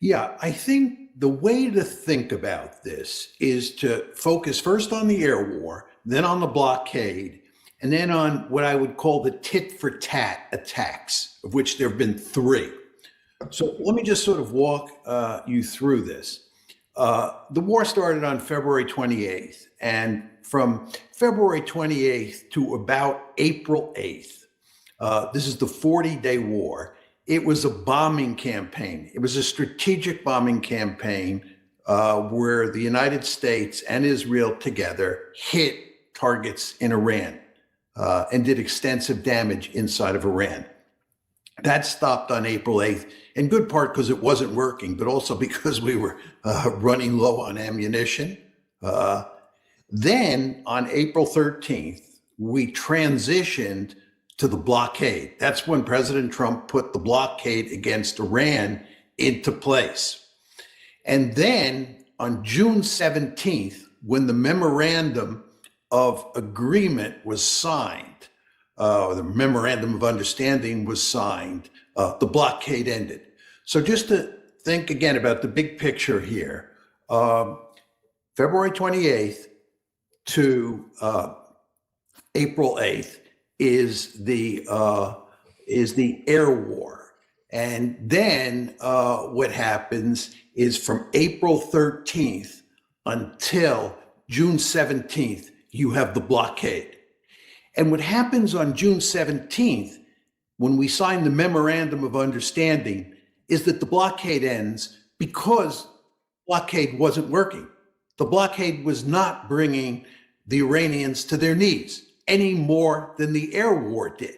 Yeah, I think the way to think about this is to focus first on the air war, then on the blockade, and then on what I would call the tit for tat attacks, of which there have been three. So let me just sort of walk you through this. The war started on February 28th, and from February 28th to about April 8th, this is the 40-day war. It was a bombing campaign. It was a strategic bombing campaign where the United States and Israel together hit targets in Iran and did extensive damage inside of Iran. That stopped on April 8th, in good part because it wasn't working, but also because we were running low on ammunition. Then on April 13th, we transitioned to the blockade. That's when President Trump put the blockade against Iran into place. And then on June 17th, when the memorandum of agreement was signed, or the memorandum of understanding was signed, the blockade ended. So just to think again about the big picture here, February 28th to April 8th is the air war. And then what happens is from April 13th until June 17th, you have the blockade. And what happens on June 17th, when we sign the memorandum of understanding, is that the blockade ends because blockade wasn't working. The blockade was not bringing the Iranians to their knees any more than the air war did.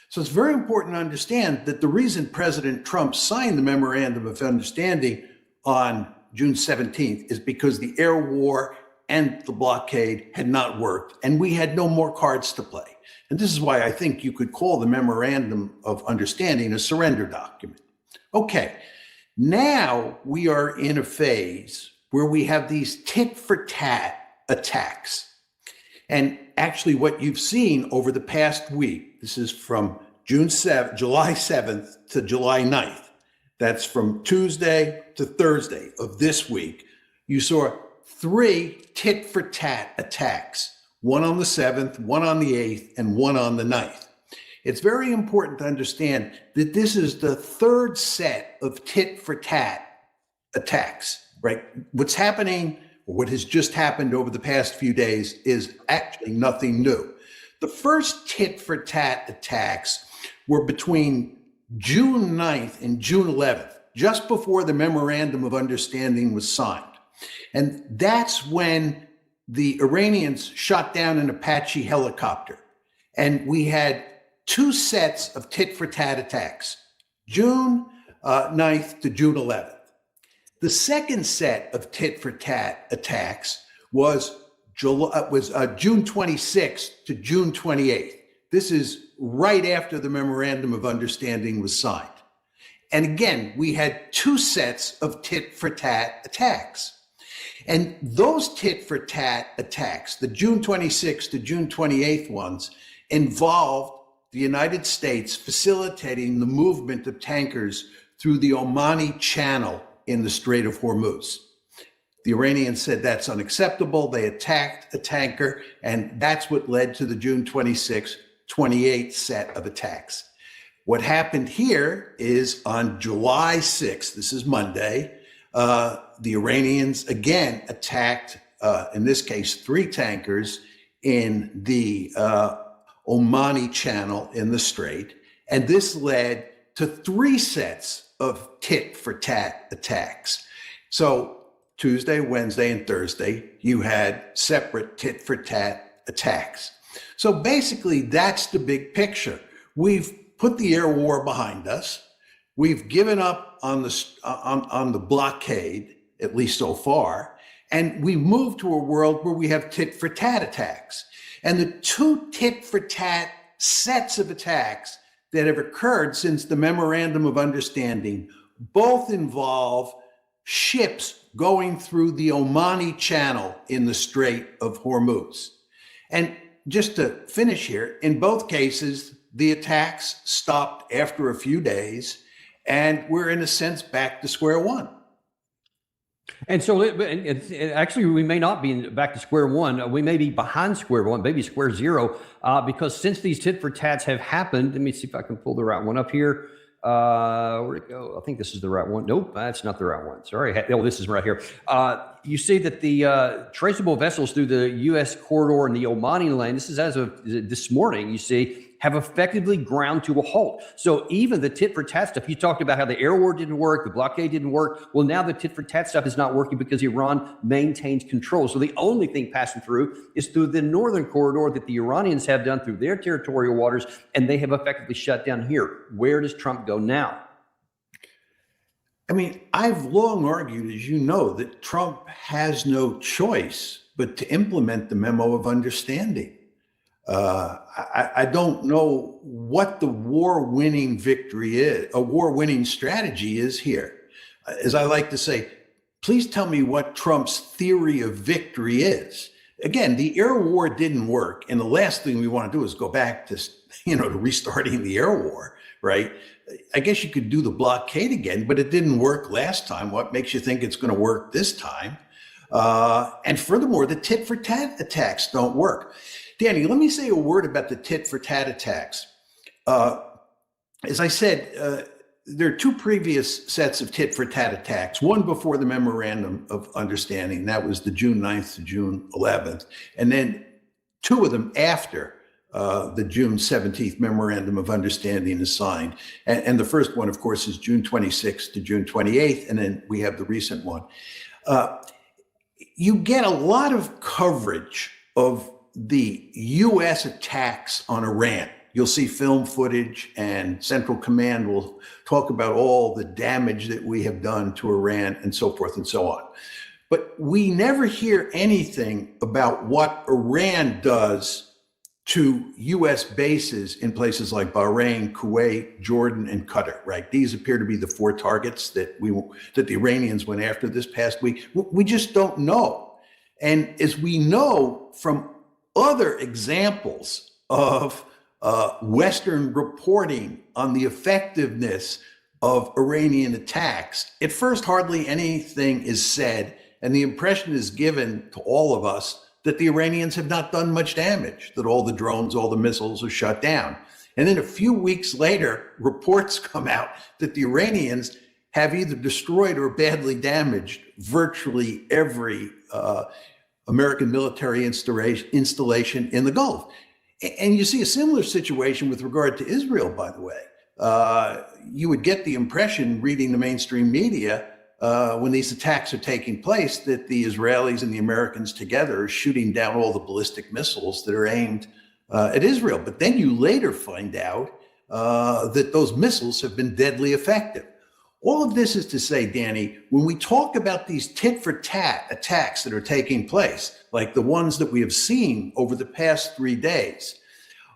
So it's very important to understand that the reason President Trump signed the memorandum of understanding on June 17th is because the air war and the blockade had not worked, and we had no more cards to play. And this is why I think you could call the memorandum of understanding a surrender document. Okay, now we are in a phase where we have these tit for tat attacks. And actually what you've seen over the past week, this is from July 7th to July 9th. That's from Tuesday to Thursday of this week. You saw three tit for tat attacks, one on the 7th, one on the 8th, and one on the 9th. It's very important to understand that this is the third set of tit for tat attacks, right? What's happening, or what has just happened over the past few days, is actually nothing new. The first tit for tat attacks were between June 9th and June 11th, just before the memorandum of understanding was signed. And that's when the Iranians shot down an Apache helicopter. And we had two sets of tit for tat attacks, June 9th to June 11th. The second set of tit for tat attacks was June 26th to June 28th. This is right after the memorandum of understanding was signed. And again, we had two sets of tit for tat attacks. And those tit for tat attacks, the June 26th to June 28th ones, involved the United States facilitating the movement of tankers through the Omani Channel in the Strait of Hormuz. The Iranians said that's unacceptable. They attacked a tanker, and that's what led to the June 26th, 28th set of attacks. What happened here is on July 6th, this is Monday, the Iranians again attacked, in this case, three tankers in the Omani Channel in the Strait. And this led to three sets of tit for tat attacks. So Tuesday, Wednesday, and Thursday, you had separate tit for tat attacks. So basically, that's the big picture. We've put the air war behind us. We've given up on the blockade, at least so far, and we've moved to a world where we have tit for tat attacks. And the two tit for tat sets of attacks that have occurred since the memorandum of understanding both involve ships going through the Omani Channel in the Strait of Hormuz. And just to finish here, in both cases, the attacks stopped after a few days, and we're in a sense back to square one. And so actually, we may not be back to square one. We may be behind square one, maybe square zero, because since these tit for tats have happened, let me see if I can pull the right one up here. Where'd it go? I think this is the right one. Nope, that's not the right one. Sorry. Oh, this is right here. You see that the traceable vessels through the U.S. corridor in the Omani lane, this is as of this morning, you see, have effectively ground to a halt. So even the tit for tat stuff, you talked about how the air war didn't work, the blockade didn't work. Well, now the tit for tat stuff is not working because Iran maintains control. So the only thing passing through is through the northern corridor that the Iranians have done through their territorial waters, and they have effectively shut down here. Where does Trump go now? I mean, I've long argued, as you know, that Trump has no choice but to implement the memo of understanding. I don't know what the war-winning victory is, a war-winning strategy is here. As I like to say, please tell me what Trump's theory of victory is. Again, the air war didn't work, and the last thing we want to do is go back to, to restarting the air war, right? I guess you could do the blockade again, but it didn't work last time. What makes you think it's going to work this time? And furthermore, the tit for tat attacks don't work. Danny, let me say a word about the tit for tat attacks. As I said, there are two previous sets of tit for tat attacks, one before the memorandum of understanding, that was the June 9th to June 11th, and then two of them after the June 17th memorandum of understanding is signed. And the first one, of course, is June 26th to June 28th, and then we have the recent one. You get a lot of coverage of the U.S. attacks on Iran. You'll see film footage, and Central Command will talk about all the damage that we have done to Iran and so forth and so on. But we never hear anything about what Iran does to U.S. bases in places like Bahrain, Kuwait, Jordan, and Qatar, right? These appear to be the four targets that the Iranians went after this past week. We just don't know. And as we know from other examples of Western reporting on the effectiveness of Iranian attacks, at first hardly anything is said, and the impression is given to all of us that the Iranians have not done much damage, that all the drones, all the missiles are shut down. And then a few weeks later, reports come out that the Iranians have either destroyed or badly damaged virtually every American military installation in the Gulf. And you see a similar situation with regard to Israel, by the way. You would get the impression, reading the mainstream media, when these attacks are taking place, that the Israelis and the Americans together are shooting down all the ballistic missiles that are aimed at Israel. But then you later find out that those missiles have been deadly effective. All of this is to say, Danny, when we talk about these tit for tat attacks that are taking place, like the ones that we have seen over the past 3 days,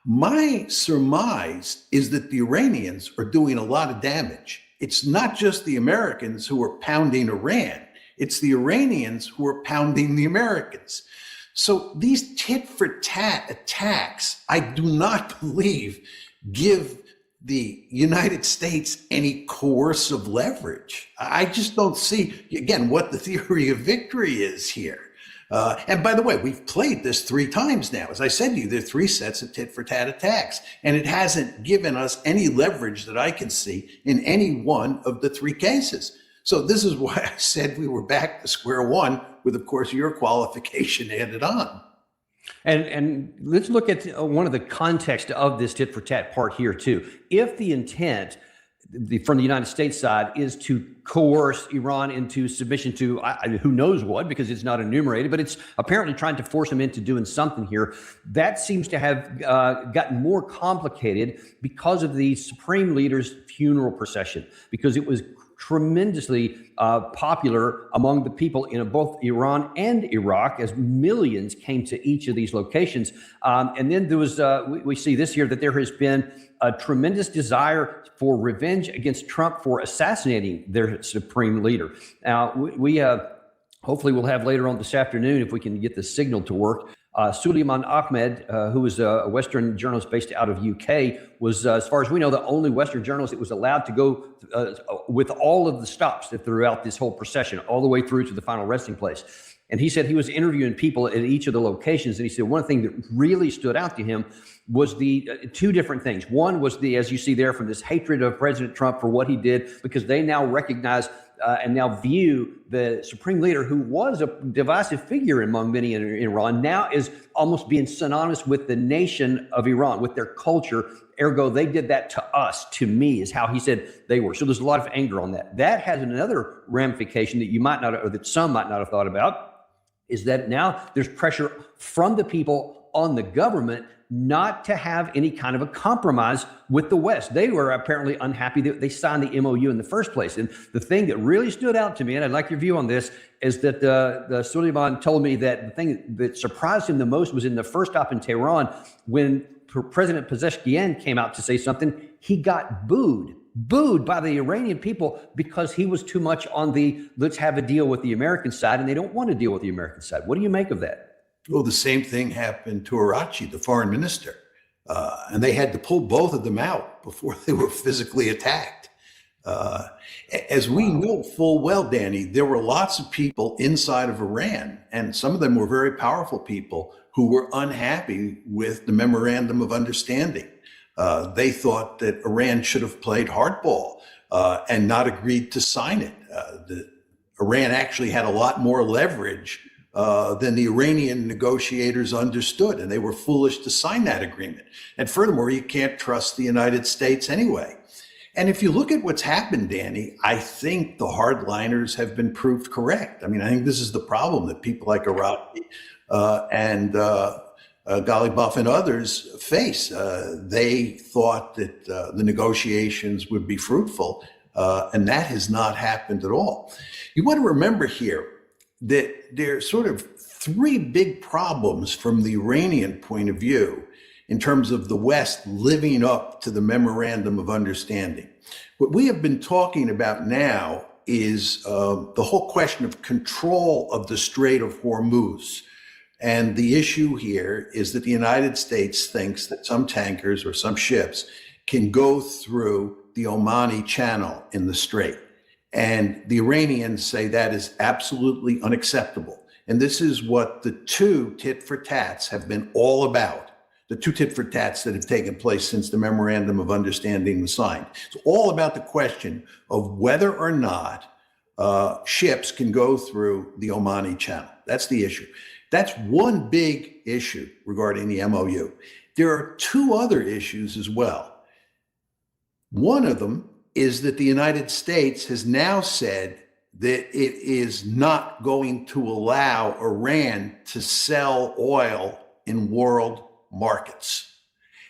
my surmise is that the Iranians are doing a lot of damage. It's not just the Americans who are pounding Iran. It's the Iranians who are pounding the Americans. So these tit for tat attacks, I do not believe, give the United States any coercive leverage. I just don't see, again, what the theory of victory is here. And by the way, we've played this 3 times now. As I said to you, there are 3 sets of tit for tat attacks, and it hasn't given us any leverage that I can see in any one of the 3 cases. So this is why I said we were back to square one with, of course, your qualification added on. And let's look at one of the context of this tit for tat part here too. If the intent from the United States side is to coerce Iran into submission to who knows what, because it's not enumerated, but it's apparently trying to force them into doing something here. That seems to have gotten more complicated because of the Supreme Leader's funeral procession, because it was tremendously popular among the people in both Iran and Iraq, as millions came to each of these locations. And then there was, we see this year that there has been a tremendous desire for revenge against Trump for assassinating their Supreme Leader. Now, we hopefully we'll have later on this afternoon, if we can get the signal to work, Suleiman Ahmed, who was a Western journalist based out of UK, was, as far as we know, the only Western journalist that was allowed to go with all of the stops throughout this whole procession, all the way through to the final resting place. And he said he was interviewing people at each of the locations. And he said one thing that really stood out to him was the two different things. One was the, as you see there, from this hatred of President Trump for what he did, because they now recognize and now view the supreme leader, who was a divisive figure among many in Iran, now is almost being synonymous with the nation of Iran, with their culture. Ergo, they did that to us, to me, is how he said they were. So there's a lot of anger on that. That has another ramification that you might not, or that some might not have thought about, is that now there's pressure from the people on the government not to have any kind of a compromise with the West. They were apparently unhappy that they signed the MOU in the first place. And the thing that really stood out to me, and I'd like your view on this, is that the Suleiman told me that the thing that surprised him the most was in the first stop in Tehran, when President Pezeshkian came out to say something, he got booed by the Iranian people because he was too much on the let's have a deal with the American side, and they don't want to deal with the American side. What do you make of that? Well, the same thing happened to Arachi, the foreign minister, and they had to pull both of them out before they were physically attacked. As we know full well, Danny, there were lots of people inside of Iran, and some of them were very powerful people who were unhappy with the memorandum of understanding. They thought that Iran should have played hardball and not agreed to sign it. Iran actually had a lot more leverage than the Iranian negotiators understood, and they were foolish to sign that agreement. And furthermore, you can't trust the United States anyway. And if you look at what's happened, Danny, I think the hardliners have been proved correct. I mean, I think this is the problem that people like Arachi and Ghalibaf and others face. They thought that the negotiations would be fruitful, and that has not happened at all. You want to remember here that there are sort of three big problems from the Iranian point of view in terms of the West living up to the memorandum of understanding. What we have been talking about now is the whole question of control of the Strait of Hormuz. And the issue here is that the United States thinks that some tankers or some ships can go through the Omani Channel in the Strait. And the Iranians say that is absolutely unacceptable. And this is what the two tit for tats have been all about. The two tit for tats that have taken place since the memorandum of understanding was signed. It's all about the question of whether or not ships can go through the Omani Channel. That's the issue. That's one big issue regarding the MOU. There are two other issues as well. One of them is that the United States has now said that it is not going to allow Iran to sell oil in world markets.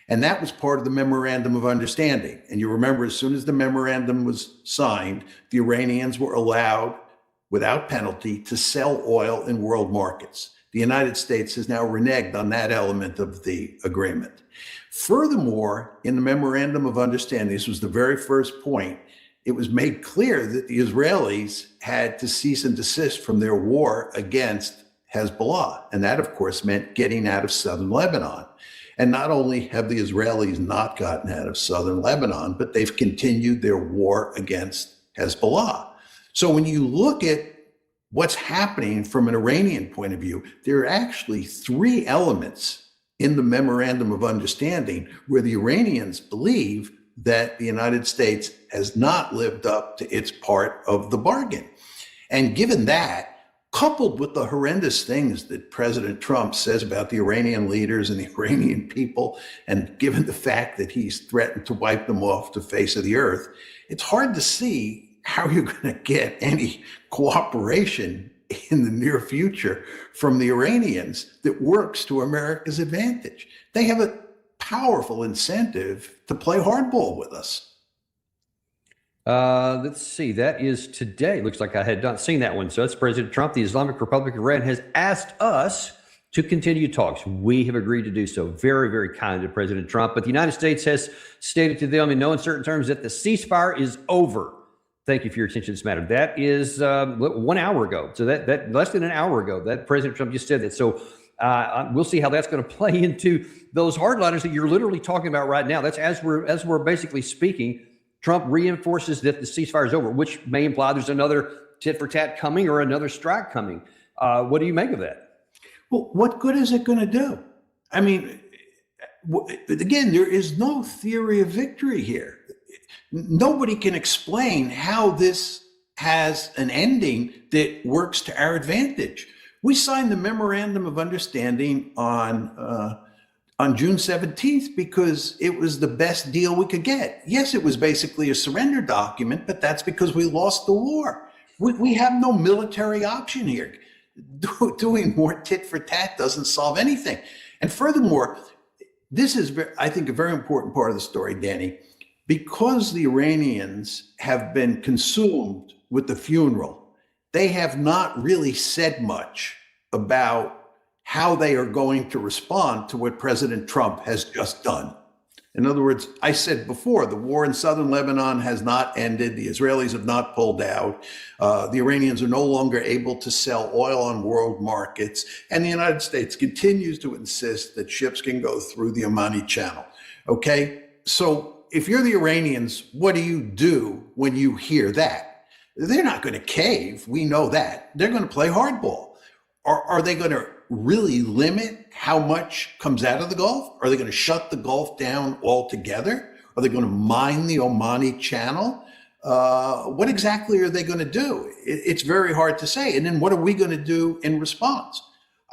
And that was part of the memorandum of understanding. And you remember, as soon as the memorandum was signed, the Iranians were allowed, without penalty, to sell oil in world markets. The United States has now reneged on that element of the agreement. Furthermore, in the memorandum of understanding, this was the very first point, it was made clear that the Israelis had to cease and desist from their war against Hezbollah. And that, of course, meant getting out of southern Lebanon. And not only have the Israelis not gotten out of southern Lebanon, but they've continued their war against Hezbollah. So when you look at what's happening from an Iranian point of view, there are actually three elements in the memorandum of understanding where the Iranians believe that the United States has not lived up to its part of the bargain. And given that, coupled with the horrendous things that President Trump says about the Iranian leaders and the Iranian people, and given the fact that he's threatened to wipe them off the face of the earth, it's hard to see how you're going to get any cooperation in the near future from the Iranians that works to America's advantage. They have a powerful incentive to play hardball with us. Let's see. That is today. Looks like I had not seen that one. So that's President Trump. The Islamic Republic of Iran has asked us to continue talks. We have agreed to do so. Very, very kind to President Trump. But the United States has stated to them in no uncertain terms that the ceasefire is over. Thank you for your attention to this matter. That is 1 hour ago. So that less than an hour ago, that President Trump just said that. So we'll see how that's going to play into those hardliners that you're literally talking about right now. That's as we're basically speaking. Trump reinforces that the ceasefire is over, which may imply there's another tit for tat coming or another strike coming. What do you make of that? Well, what good is it going to do? I mean, again, there is no theory of victory here. Nobody can explain how this has an ending that works to our advantage. We signed the memorandum of understanding on June 17th because it was the best deal we could get. Yes, it was basically a surrender document, but that's because we lost the war. We have no military option here. Doing more tit for tat doesn't solve anything. And furthermore, this is, I think, a very important part of the story, Danny, because the Iranians have been consumed with the funeral. They have not really said much about how they are going to respond to what President Trump has just done. In other words, I said before, the war in southern Lebanon has not ended. The Israelis have not pulled out. The Iranians are no longer able to sell oil on world markets. And the United States continues to insist that ships can go through the Omani Channel. Okay? So if you're the Iranians, what do you do when you hear that? They're not going to cave. We know that. They're going to play hardball. Are they going to really limit how much comes out of the Gulf? Are they going to shut the Gulf down altogether? Are they going to mine the Omani Channel? What exactly are they going to do? It's very hard to say. And then what are we going to do in response?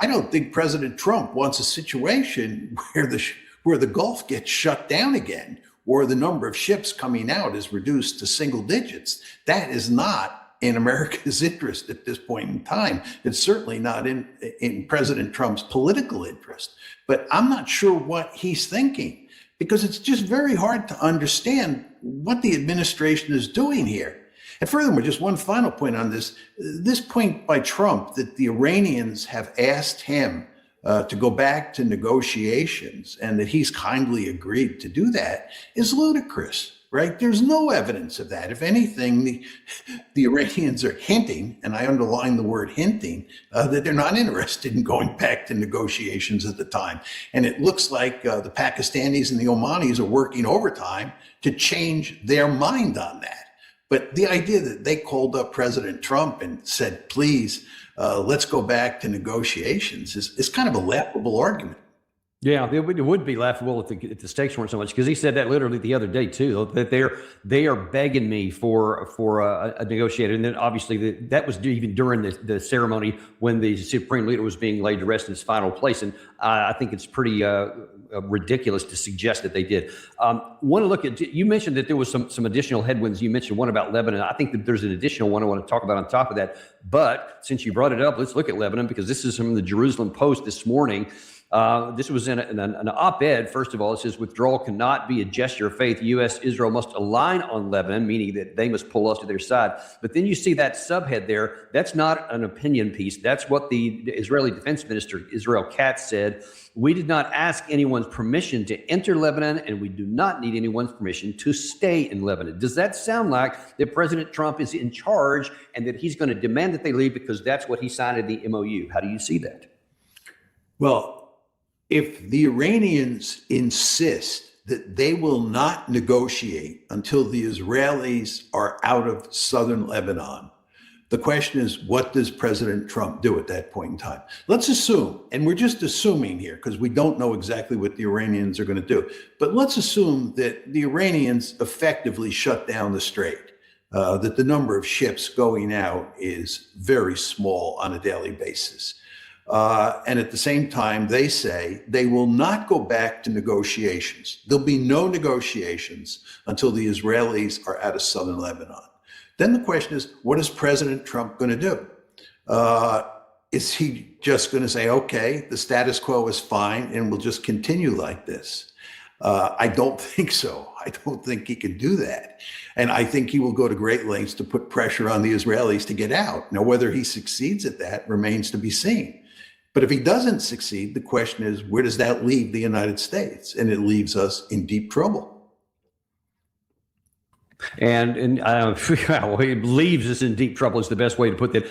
I don't think President Trump wants a situation where the Gulf gets shut down again, or the number of ships coming out is reduced to single digits. That is not in America's interest at this point in time. It's certainly not in President Trump's political interest. But I'm not sure what he's thinking, because it's just very hard to understand what the administration is doing here. And furthermore, just one final point on this point by Trump that the Iranians have asked him to go back to negotiations and that he's kindly agreed to do that is ludicrous. Right? There's no evidence of that. If anything, the Iranians are hinting, and I underline the word hinting, that they're not interested in going back to negotiations at the time. And it looks like the Pakistanis and the Omanis are working overtime to change their mind on that. But the idea that they called up President Trump and said, please, let's go back to negotiations is kind of a laughable argument. Yeah, it would be laughable if the stakes weren't so much, because he said that literally the other day too, that they are begging me for a negotiator. And then obviously that was even during the ceremony when the Supreme Leader was being laid to rest in his final place. And I think it's pretty ridiculous to suggest that they did. Want to look at, you mentioned that there was some additional headwinds. You mentioned one about Lebanon. I think that there's an additional one I want to talk about on top of that. But since you brought it up, let's look at Lebanon, because this is from the Jerusalem Post this morning. This was in an op-ed. First of all, it says withdrawal cannot be a gesture of faith. U.S. Israel must align on Lebanon, meaning that they must pull us to their side. But then you see that subhead there. That's not an opinion piece. That's what the Israeli Defense Minister, Israel Katz, said. We did not ask anyone's permission to enter Lebanon, and we do not need anyone's permission to stay in Lebanon. Does that sound like that President Trump is in charge and that he's going to demand that they leave because that's what he signed in the MOU? How do you see that? Well, if the Iranians insist that they will not negotiate until the Israelis are out of southern Lebanon, the question is, what does President Trump do at that point in time? Let's assume, and we're just assuming here because we don't know exactly what the Iranians are going to do, but let's assume that the Iranians effectively shut down the strait, that the number of ships going out is very small on a daily basis. And at the same time, they say they will not go back to negotiations. There'll be no negotiations until the Israelis are out of southern Lebanon. Then the question is, what is President Trump going to do? Is he just going to say, okay, the status quo is fine and we'll just continue like this? I don't think so. I don't think he can do that. And I think he will go to great lengths to put pressure on the Israelis to get out. Now, whether he succeeds at that remains to be seen. But if he doesn't succeed, the question is, where does that leave the United States? And it leaves us in deep trouble. Well, it leaves us in deep trouble is the best way to put that.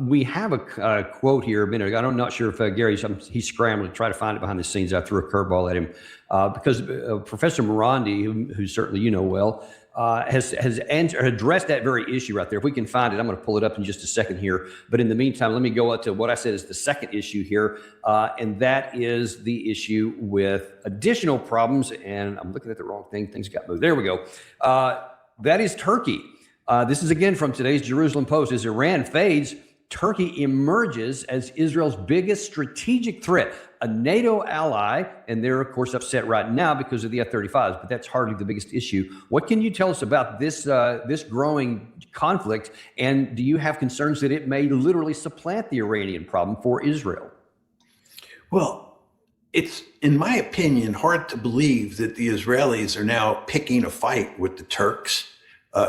We have a quote here a minute ago. I'm not sure if he's scrambling to try to find it behind the scenes. I threw a curveball at him because Professor Morandi, who certainly you know well, has addressed that very issue right there. If we can find it, I'm going to pull it up in just a second here. But in the meantime, let me go up to what I said is the second issue here, and that is the issue with additional problems. And I'm looking at the wrong thing. Things got moved. There we go. That is Turkey. This is again from today's Jerusalem Post. As Iran fades, Turkey emerges as Israel's biggest strategic threat, a NATO ally, and they're, of course, upset right now because of the F-35s, but that's hardly the biggest issue. What can you tell us about this growing conflict, and do you have concerns that it may literally supplant the Iranian problem for Israel? Well, it's, in my opinion, hard to believe that the Israelis are now picking a fight with the Turks.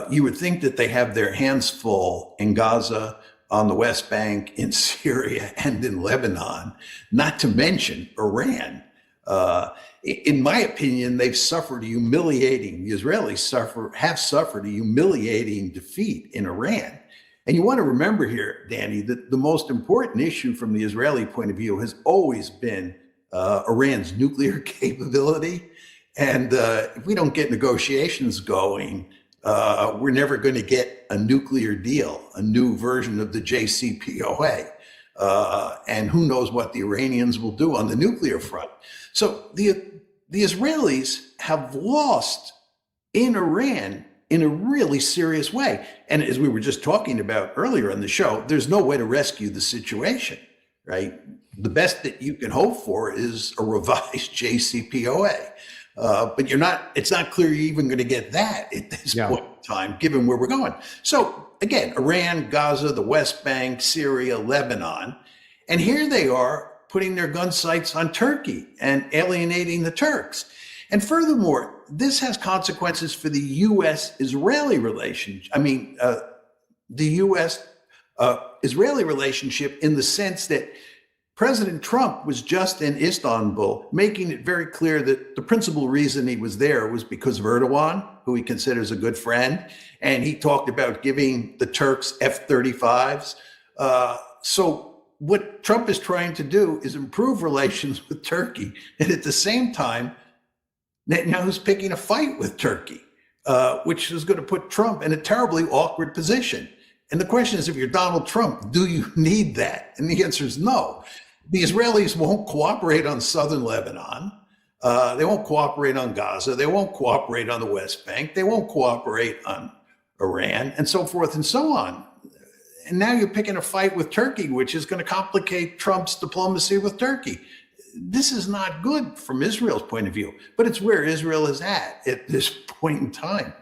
You would think that they have their hands full in Gaza, on the West Bank, in Syria, and in Lebanon, not to mention Iran. In my opinion, they've suffered the Israelis have suffered a humiliating defeat in Iran. And you want to remember here, Danny, that the most important issue from the Israeli point of view has always been Iran's nuclear capability. And if we don't get negotiations going, we're never going to get a nuclear deal, a new version of the JCPOA. And who knows what the Iranians will do on the nuclear front. So the Israelis have lost in Iran in a really serious way. And as we were just talking about earlier in the show, there's no way to rescue the situation, right? The best that you can hope for is a revised JCPOA. But it's not clear you're even going to get that at this point in time, given where we're going. So again, Iran, Gaza, the West Bank, Syria, Lebanon, and here they are putting their gun sights on Turkey and alienating the Turks. And furthermore, this has consequences for the U.S.-Israeli relationship. I mean, the U.S.-Israeli relationship in the sense that President Trump was just in Istanbul, making it very clear that the principal reason he was there was because of Erdogan, who he considers a good friend. And he talked about giving the Turks F-35s. So what Trump is trying to do is improve relations with Turkey. And at the same time, Netanyahu's picking a fight with Turkey, which is going to put Trump in a terribly awkward position. And the question is, if you're Donald Trump, do you need that? And the answer is no. The Israelis won't cooperate on southern Lebanon. They won't cooperate on Gaza. They won't cooperate on the West Bank. They won't cooperate on Iran, and so forth and so on. And now you're picking a fight with Turkey, which is going to complicate Trump's diplomacy with Turkey. This is not good from Israel's point of view, but it's where Israel is at this point in time.